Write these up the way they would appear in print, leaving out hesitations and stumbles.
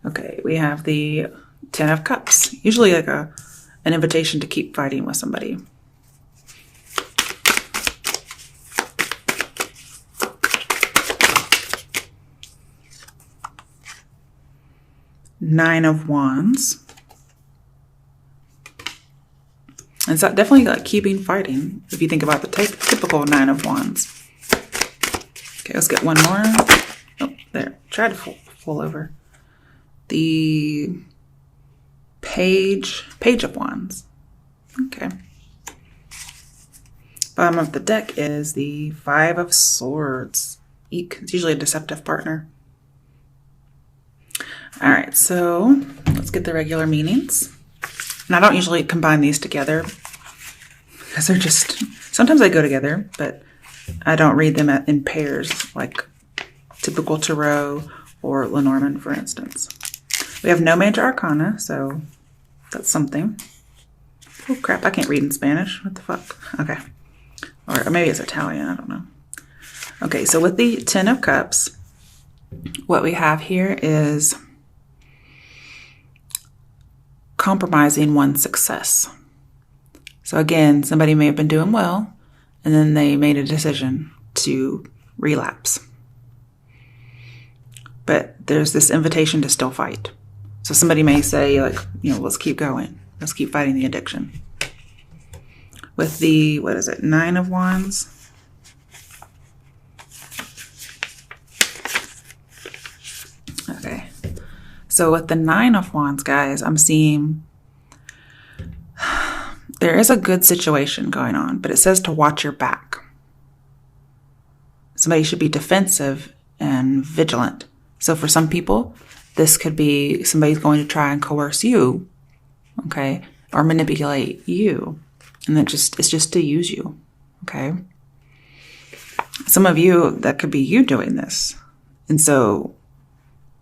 Okay, we have the Ten of Cups. Usually like an invitation to keep fighting with somebody. Nine of Wands. And so definitely like keeping fighting if you think about the typical Nine of Wands. Okay, let's get one more. Oh, there. Try to fall over. The Page of Wands. Okay. Bottom of the deck is the Five of Swords. Eek. It's usually a deceptive partner. All right, so let's get the regular meanings. And I don't usually combine these together because they're just, sometimes they go together, but I don't read them in pairs like typical tarot or Lenormand, for instance. We have no major arcana, so that's something. Oh crap, I can't read in Spanish. What the fuck? Okay. Or maybe it's Italian, I don't know. Okay, so with the Ten of Cups, what we have here is compromising one's success. So again, somebody may have been doing well, and then they made a decision to relapse. But there's this invitation to still fight. So somebody may say, like, let's keep going. Let's keep fighting the addiction. With the, what is it, Nine of Wands. Okay. So with the Nine of Wands, guys, I'm seeing there is a good situation going on, but it says to watch your back. Somebody should be defensive and vigilant. So for some people, this could be somebody's going to try and coerce you, okay, or manipulate you. And it's just to use you, okay? Some of you, that could be you doing this. And so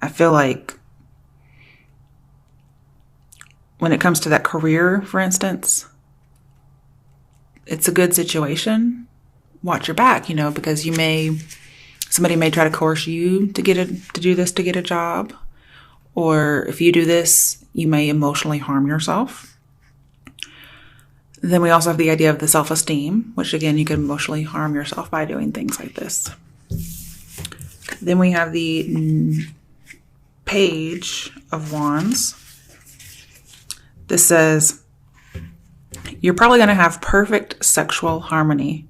I feel like when it comes to that career, for instance, it's a good situation. Watch your back, because somebody may try to coerce you to do this to get a job. Or if you do this, you may emotionally harm yourself. Then we also have the idea of the self-esteem, which again, you can emotionally harm yourself by doing things like this. Then we have the Page of Wands. This says, you're probably going to have perfect sexual harmony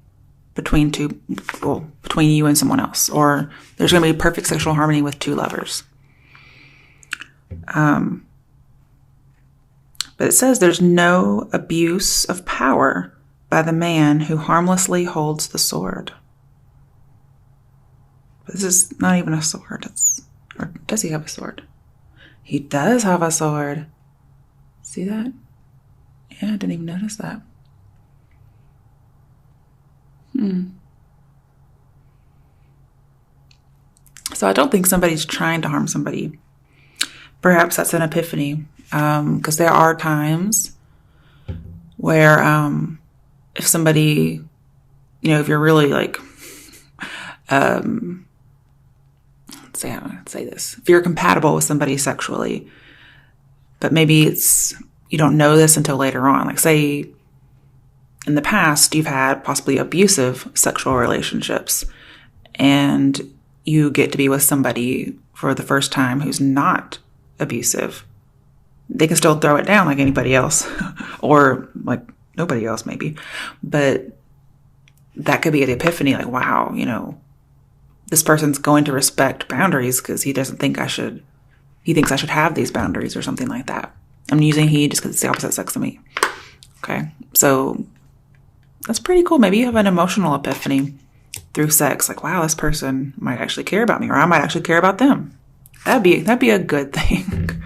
between you and someone else. Or there's going to be perfect sexual harmony with two lovers. But it says there's no abuse of power by the man who harmlessly holds the sword. But this is not even a sword. Or does he have a sword? He does have a sword. See that? Yeah, I didn't even notice that. So I don't think somebody's trying to harm somebody. Perhaps that's an epiphany. Because there are times where if somebody, if you're really like, let's say how I say this. If you're compatible with somebody sexually, but maybe you don't know this until later on. Like say in the past, you've had possibly abusive sexual relationships and you get to be with somebody for the first time who's not abusive. They can still throw it down like anybody else or like nobody else maybe. But that could be an epiphany like, wow, this person's going to respect boundaries because he thinks I should have these boundaries or something like that. I'm using he just because it's the opposite sex of me. Okay. So that's pretty cool. Maybe you have an emotional epiphany through sex. Like, wow, this person might actually care about me or I might actually care about them. That'd be a good thing.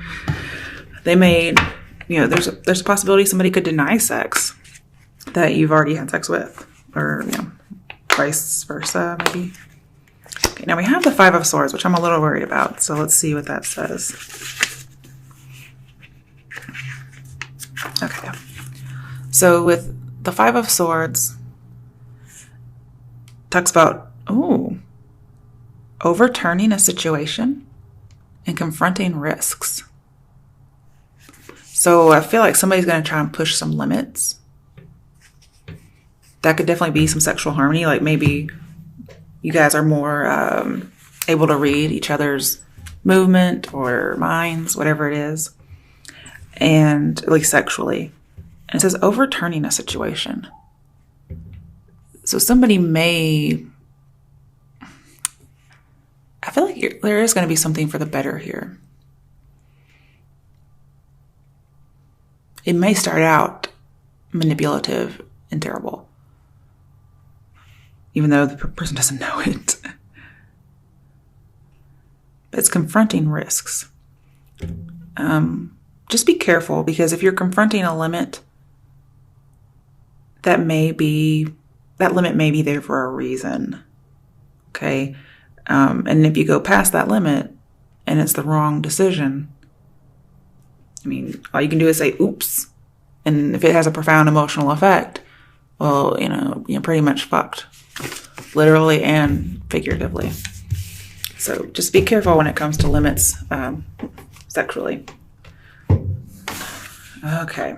They may, there's a possibility somebody could deny sex that you've already had sex with, or, vice versa, maybe. Okay, now we have the Five of Swords, which I'm a little worried about. So let's see what that says. Okay. So with the Five of Swords, talks about, overturning a situation and confronting risks. So I feel like somebody's going to try and push some limits. That could definitely be some sexual harmony. Like maybe you guys are more able to read each other's movement or minds, whatever it is. And at least sexually. And it says overturning a situation. So somebody may... I feel like there is going to be something for the better here. It may start out manipulative and terrible, even though the person doesn't know it. But it's confronting risks. Just be careful, because if you're confronting a limit, that limit may be there for a reason. Okay. And if you go past that limit and it's the wrong decision, I mean, all you can do is say, oops. And if it has a profound emotional effect, well, you're pretty much fucked. Literally and figuratively. So just be careful when it comes to limits sexually. Okay.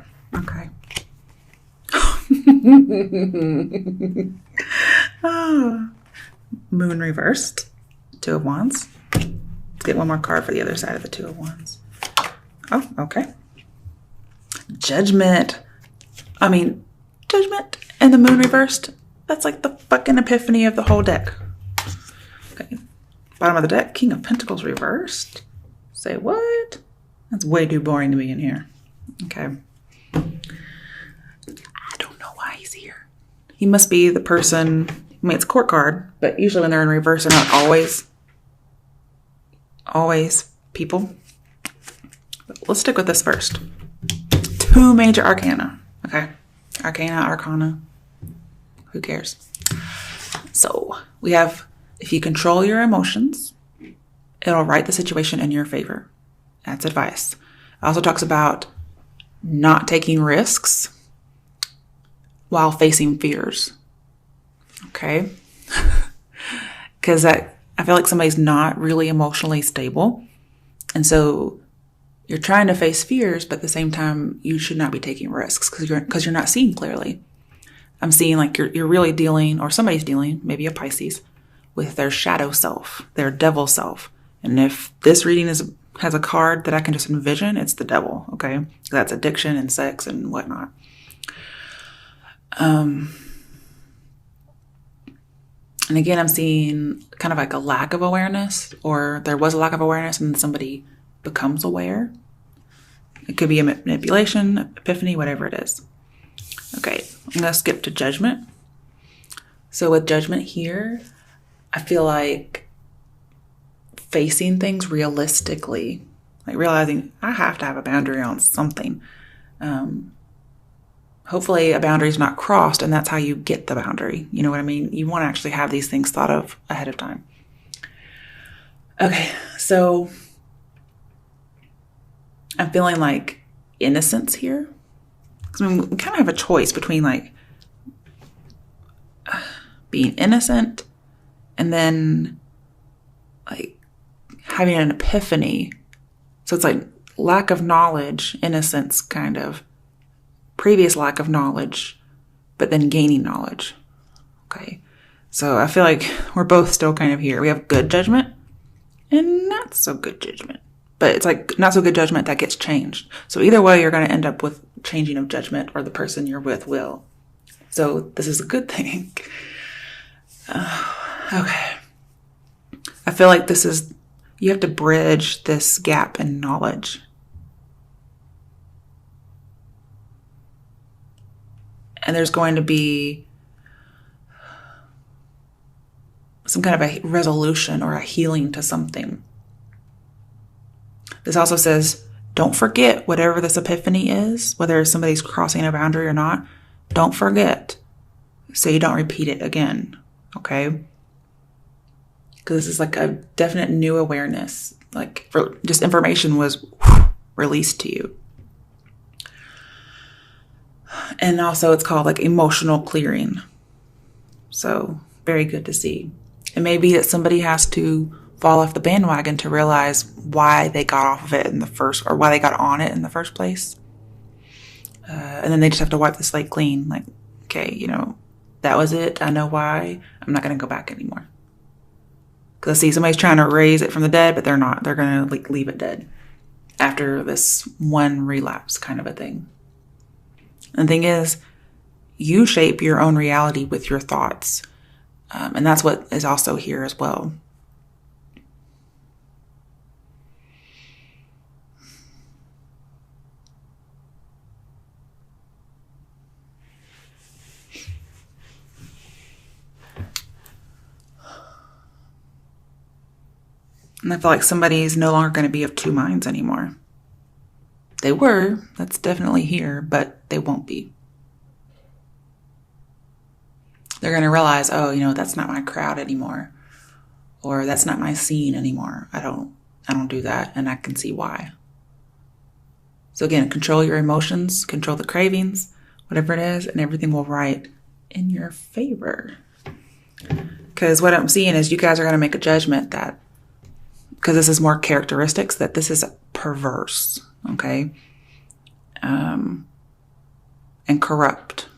Moon reversed. Two of Wands. Let's get one more card for the other side of the Two of Wands. Oh, okay. Judgment. Judgment and the Moon reversed. That's like the fucking epiphany of the whole deck. Okay. Bottom of the deck, King of Pentacles reversed. Say what? That's way too boring to be in here. Okay. I don't know why he's here. He must be the person... it's a court card, but usually when they're in reverse, they're not always people. But let's stick with this first. Two major arcana. Okay. Arcana. Who cares? So we have, if you control your emotions, it'll write the situation in your favor. That's advice. It also talks about not taking risks while facing fears. Okay. Because I feel like somebody's not really emotionally stable. And so you're trying to face fears, but at the same time, you should not be taking risks because you're not seeing clearly. I'm seeing like you're really dealing, or somebody's dealing, maybe a Pisces, with their shadow self, their devil self. And if this reading has a card that I can just envision, it's the devil. Okay. That's addiction and sex and whatnot. And again, I'm seeing kind of like a lack of awareness, or there was a lack of awareness and somebody becomes aware. It could be a manipulation, epiphany, whatever it is. Okay, I'm going to skip to Judgment. So with Judgment here, I feel like facing things realistically, like realizing I have to have a boundary on something. Hopefully a boundary is not crossed, and that's how you get the boundary. You know what I mean? You want to actually have these things thought of ahead of time. Okay, so I'm feeling like innocence here. Because we kind of have a choice between like being innocent and then like having an epiphany. So it's like lack of knowledge, innocence kind of. Previous lack of knowledge, but then gaining knowledge. Okay. So I feel like we're both still kind of here. We have good judgment and not so good judgment. But it's like not so good judgment that gets changed. So either way, you're going to end up with changing of judgment, or the person you're with will. So this is a good thing. Okay. I feel like you have to bridge this gap in knowledge. And there's going to be some kind of a resolution or a healing to something. This also says, don't forget whatever this epiphany is, whether somebody's crossing a boundary or not. Don't forget, so you don't repeat it again. Okay? Because this is like a definite new awareness. Like just information was released to you. And also it's called like emotional clearing. So very good to see. It may be that somebody has to fall off the bandwagon to realize why they got off of it or why they got on it in the first place. And then they just have to wipe the slate clean. Like, okay, that was it. I know why. I'm not going to go back anymore. Because I see somebody's trying to raise it from the dead, but they're not. They're going to leave it dead after this one relapse kind of a thing. And the thing is, you shape your own reality with your thoughts. And that's what is also here as well. And I feel like somebody's no longer going to be of two minds anymore. They were. That's definitely here, but they won't be. They're going to realize, oh, that's not my crowd anymore. Or that's not my scene anymore. I don't do that, and I can see why. So again, control your emotions, control the cravings, whatever it is, and everything will write in your favor. Because what I'm seeing is you guys are going to make a judgment that, because this is more characteristics, that this is perverse, okay? And corrupt.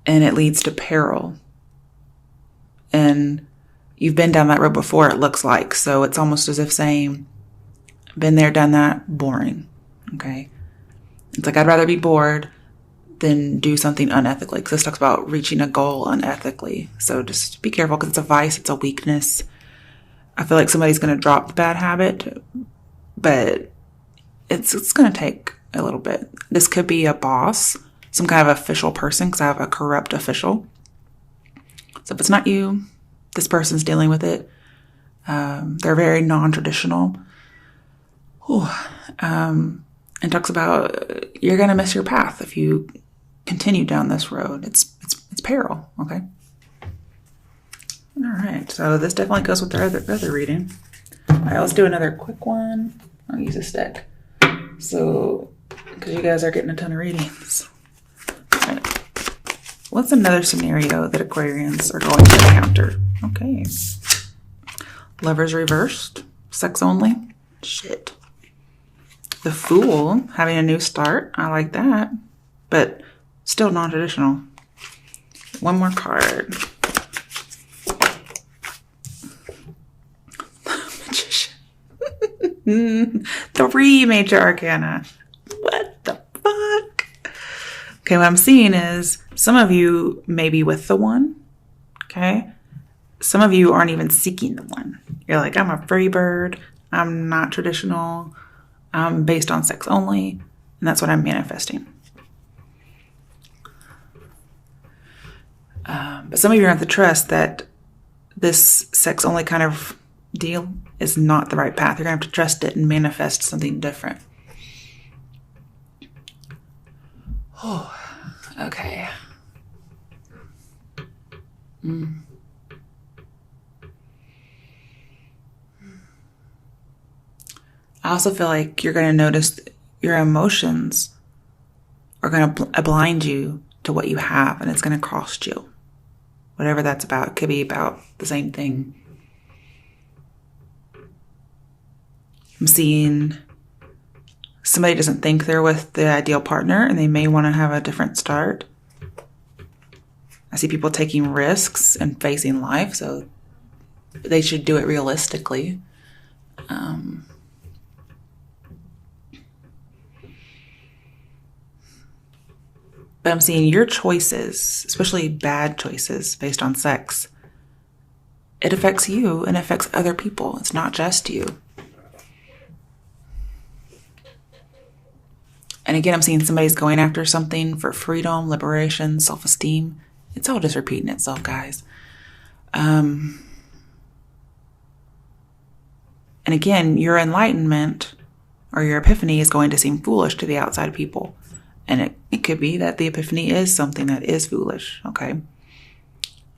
And it leads to peril. And you've been down that road before, it looks like. So it's almost as if saying, been there, done that, boring, okay? It's like, I'd rather be bored than do something unethically. Because this talks about reaching a goal unethically. So just be careful, because it's a vice, it's a weakness. I feel like somebody's going to drop the bad habit, but it's going to take a little bit. This could be a boss, some kind of official person, because I have a corrupt official. So if it's not you, this person's dealing with it. They're very non-traditional. And talks about you're going to miss your path if you continue down this road. It's peril, okay? All right, so this definitely goes with their other reading. All right, let's do another quick one. I'll use a stick. So, because you guys are getting a ton of readings. All right. What's another scenario that Aquarians are going to encounter? Okay. Lovers reversed. Sex only. Shit. The Fool, having a new start. I like that. But still non-traditional. One more card. Magician. 3 major arcana. What the fuck? Okay, what I'm seeing is some of you may be with the one. Okay? Some of you aren't even seeking the one. You're like, I'm a free bird. I'm not traditional. I'm based on sex only. And that's what I'm manifesting. But some of you have to trust that this sex only kind of deal is not the right path. You're going to have to trust it and manifest something different. Oh, okay. I also feel like you're going to notice your emotions are going to blind you to what you have, and it's going to cost you. Whatever that's about. It could be about the same thing. I'm seeing somebody doesn't think they're with the ideal partner, and they may want to have a different start. I see people taking risks and facing life, so they should do it realistically. But I'm seeing your choices, especially bad choices based on sex, it affects you and affects other people. It's not just you. And again, I'm seeing somebody's going after something for freedom, liberation, self-esteem. It's all just repeating itself, guys. And again, your enlightenment or your epiphany is going to seem foolish to the outside people. And it could be that the epiphany is something that is foolish, okay?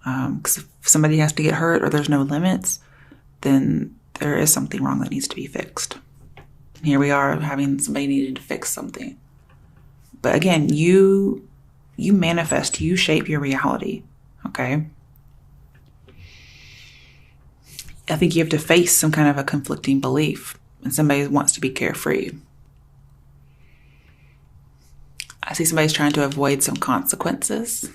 Because if somebody has to get hurt or there's no limits, then there is something wrong that needs to be fixed. And here we are having somebody needing to fix something. But again, you manifest, you shape your reality, okay? I think you have to face some kind of a conflicting belief, and somebody wants to be carefree. I see somebody's trying to avoid some consequences.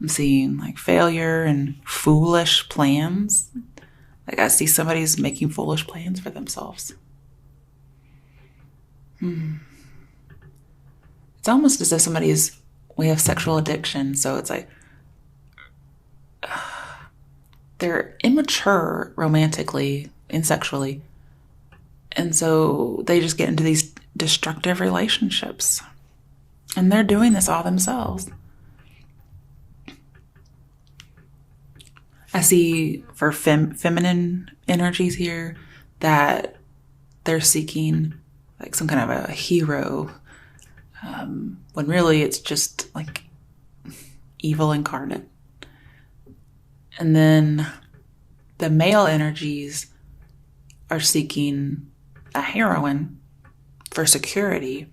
I'm seeing like failure and foolish plans. Like I see somebody's making foolish plans for themselves. It's almost as if we have sexual addiction. So it's like they're immature romantically and sexually. And so they just get into these destructive relationships. And they're doing this all themselves. I see for feminine energies here that they're seeking like some kind of a hero, when really it's just like evil incarnate. And then the male energies are seeking a heroine for security,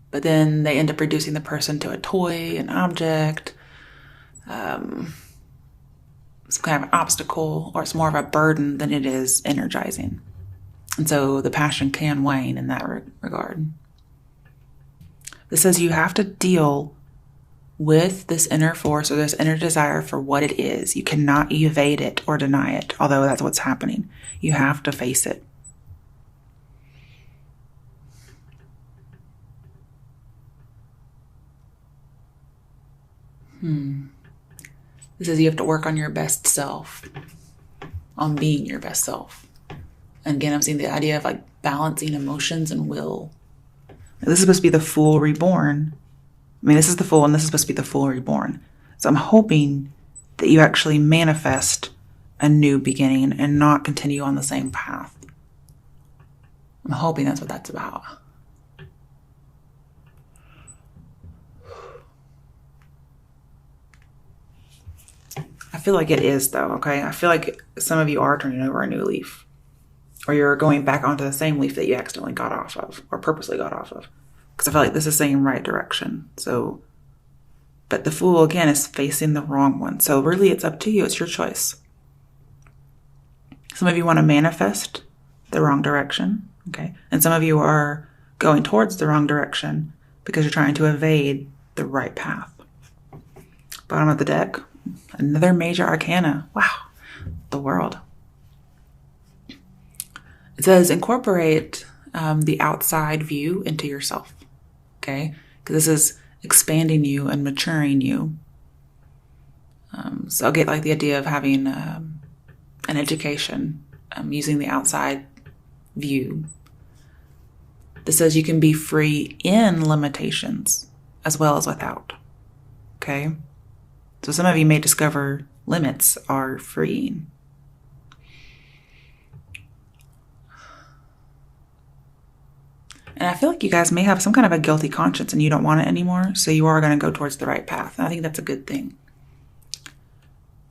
but then they end up reducing the person to a toy, an object, some kind of an obstacle, or it's more of a burden than it is energizing. And so the passion can wane in that regard. This says you have to deal with this inner force or this inner desire for what it is. You cannot evade it or deny it, although that's what's happening. You have to face it. This says you have to work on your best self, on being your best self. And again, I'm seeing the idea of like balancing emotions and will. This is supposed to be the Fool reborn. I mean, this is the Fool, and this is supposed to be the Fool reborn. So I'm hoping that you actually manifest a new beginning and not continue on the same path. I'm hoping that's what that's about. I feel like it is, though, okay? I feel like some of you are turning over a new leaf. Or you're going back onto the same leaf that you accidentally got off of, or purposely got off of. Because I feel like this is saying right direction. So, but the Fool, again, is facing the wrong one. So really, it's up to you. It's your choice. Some of you want to manifest the wrong direction, okay? And some of you are going towards the wrong direction because you're trying to evade the right path. Bottom of the deck, another major arcana. Wow, the World. It says incorporate the outside view into yourself, okay? Because this is expanding you and maturing you. So I'll get like the idea of having an education, using the outside view. This says you can be free in limitations as well as without, okay? So some of you may discover limits are freeing. And I feel like you guys may have some kind of a guilty conscience and you don't want it anymore. So you are going to go towards the right path. And I think that's a good thing.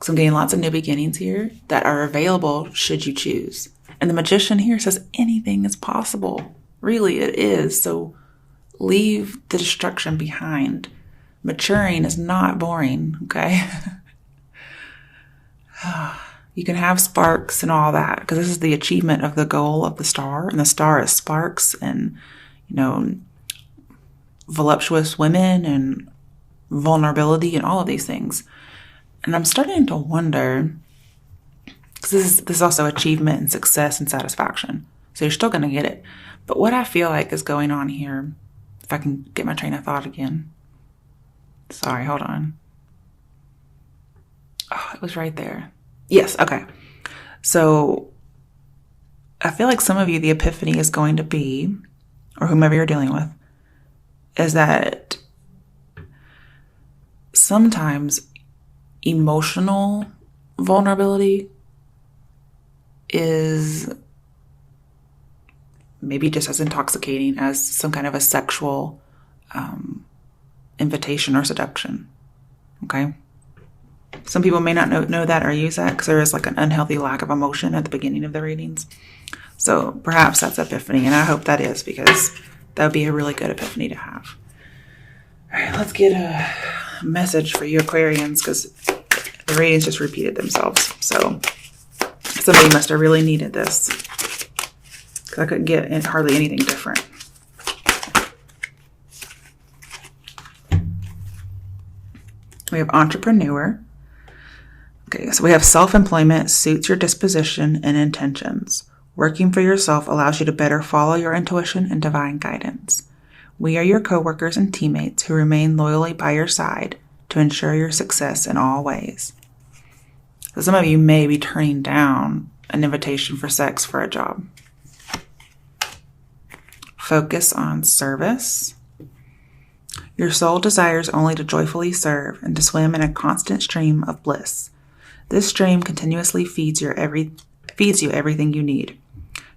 So I'm getting lots of new beginnings here that are available should you choose. And the Magician here says anything is possible. Really, it is. So leave the destruction behind. Maturing is not boring, okay? You can have sparks and all that because this is the achievement of the goal of the star. And the star is sparks and, voluptuous women and vulnerability and all of these things. And I'm starting to wonder, because this is also achievement and success and satisfaction. So you're still going to get it. But what I feel like is going on here, if I can get my train of thought again. Sorry, hold on. Oh, it was right there. Yes, okay. So I feel like some of you, the epiphany is going to be, or whomever you're dealing with, is that sometimes emotional vulnerability is maybe just as intoxicating as some kind of a sexual invitation or seduction. Okay? Some people may not know that or use that because there is like an unhealthy lack of emotion at the beginning of the readings. So perhaps that's epiphany, and I hope that is because that would be a really good epiphany to have. All right, let's get a message for you Aquarians because The readings just repeated themselves. So somebody must have really needed this, because I couldn't get hardly anything different. We have entrepreneur. Okay, so we have self-employment suits your disposition and intentions. Working for yourself allows you to better follow your intuition and divine guidance. We are your coworkers and teammates who remain loyally by your side to ensure your success in all ways. So some of you may be turning down an invitation for sex for a job. Focus on service. Your soul desires only to joyfully serve and to swim in a constant stream of bliss. This stream continuously feeds you everything you need.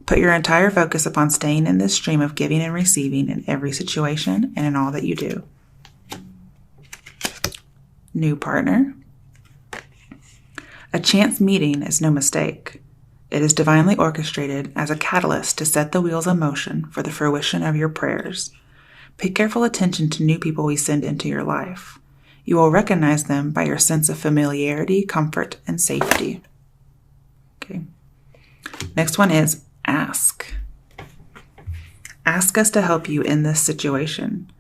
Put your entire focus upon staying in this stream of giving and receiving in every situation and in all that you do. New partner. A chance meeting is no mistake. It is divinely orchestrated as a catalyst to set the wheels in motion for the fruition of your prayers. Pay careful attention to new people we send into your life. You will recognize them by your sense of familiarity, comfort, and safety. Okay. Next one is ask. Ask us to help you in this situation,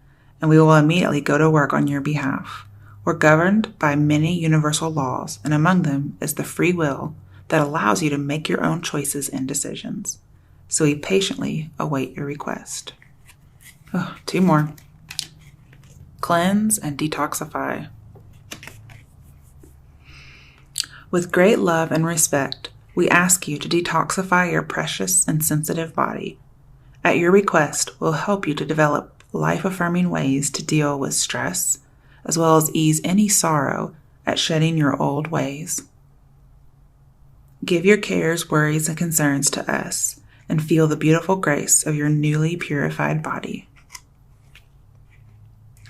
and we will immediately go to work on your behalf. We're governed by many universal laws, and among them is the free will that allows you to make your own choices and decisions. So we patiently await your request. Oh, 2 more. Cleanse and detoxify. With great love and respect, we ask you to detoxify your precious and sensitive body. At your request, we'll help you to develop life-affirming ways to deal with stress, as well as ease any sorrow at shedding your old ways. Give your cares, worries, and concerns to us, and feel the beautiful grace of your newly purified body.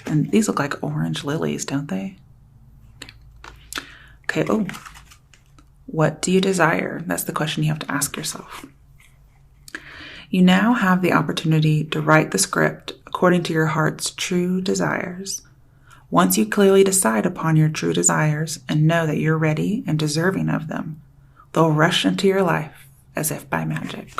And these look like orange lilies, don't they? Okay, oh. What do you desire? That's the question you have to ask yourself. You now have the opportunity to write the script according to your heart's true desires. Once you clearly decide upon your true desires and know that you're ready and deserving of them, they'll rush into your life as if by magic.